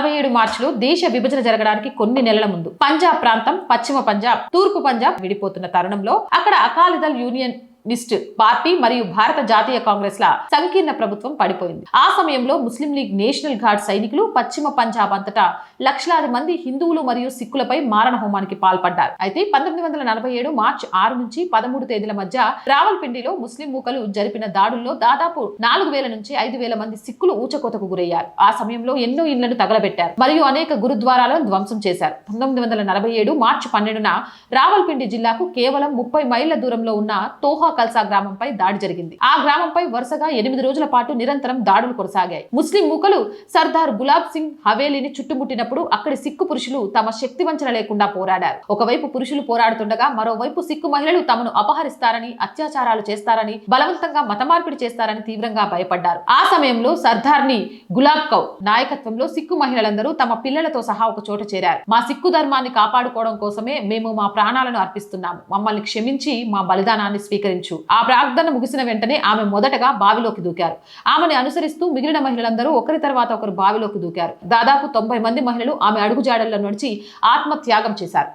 1947 మార్చిలో దేశ విభజన జరగడానికి కొన్ని నెలల ముందు పంజాబ్ ప్రాంతం పశ్చిమ పంజాబ్, తూర్పు పంజాబ్ విడిపోతున్న తరుణంలో అక్కడ అకాలీదళ్ యూనియన్ నిస్ట్ పార్టీ మరియు భారత జాతీయ కాంగ్రెస్ ల సంకీర్ణ ప్రభుత్వం పడిపోయింది. ఆ సమయంలో ముస్లిం లీగ్ నేషనల్ గార్డ్ సైనికులు పశ్చిమ పంజాబ్ అంతటా లక్షలాది మంది హిందువులు మరియు సిక్కులపై మారణ హోమానికి పాల్పడ్డారు. అయితే 1947 మార్చి 6 నుంచి 13 తేదీల మధ్య రావల్పిండిలో ముస్లిం మూకలు జరిపిన దాడుల్లో దాదాపు 4000 నుంచి 5000 మంది సిక్కులు ఊచకోతకు గురయ్యారు. ఆ సమయంలో ఎన్నో ఇళ్లను తగలబెట్టారు మరియు అనేక గురుద్వారాలను ధ్వంసం చేశారు. 1947 మార్చి 12న రావల్పిండి జిల్లాకు కేవలం 30 మైళ్ల దూరంలో ఉన్న తోహా కల్సా గ్రామంపై దాడి జరిగింది. ఆ గ్రామంపై వరుసగా 8 రోజుల పాటు నిరంతరం దాడులు కొనసాగాయి. ముస్లిం మూకలు సర్దార్ గులాబ్ సింగ్ హవేలీని చుట్టుముట్టినప్పుడు అక్కడి సిక్కు పురుషులు తమ శక్తి వంచన లేకుండా పోరాడారు. ఒకవైపు పురుషులు పోరాడుతుండగా మరోవైపు సిక్కు మహిళలు తమను అపహరిస్తారని, అత్యాచారాలు చేస్తారని, బలవంతంగా మత మార్పిడి చేస్తారని తీవ్రంగా భయపడ్డారు. ఆ సమయంలో సర్దార్ని గులాబ్ కౌర్ నాయకత్వంలో సిక్కు మహిళలందరూ తమ పిల్లలతో సహా ఒక చోట చేరారు. మా సిక్కు ధర్మాన్ని కాపాడుకోవడం కోసమే మేము మా ప్రాణాలను అర్పిస్తున్నాము. మమ్మల్ని క్షమించి మా బలిదానాన్ని స్వీకరించు. ఆ ప్రార్థన ముగిసిన వెంటనే ఆమె మొదటగా బావిలోకి దూకారు. ఆమెను అనుసరిస్తూ మిగిలిన మహిళలందరూ ఒకరి తర్వాత ఒకరు బావిలోకి దూకారు. దాదాపు 90 మంది మహిళలు ఆమె అడుగుజాడల్లో నడిచి ఆత్మత్యాగం చేశారు.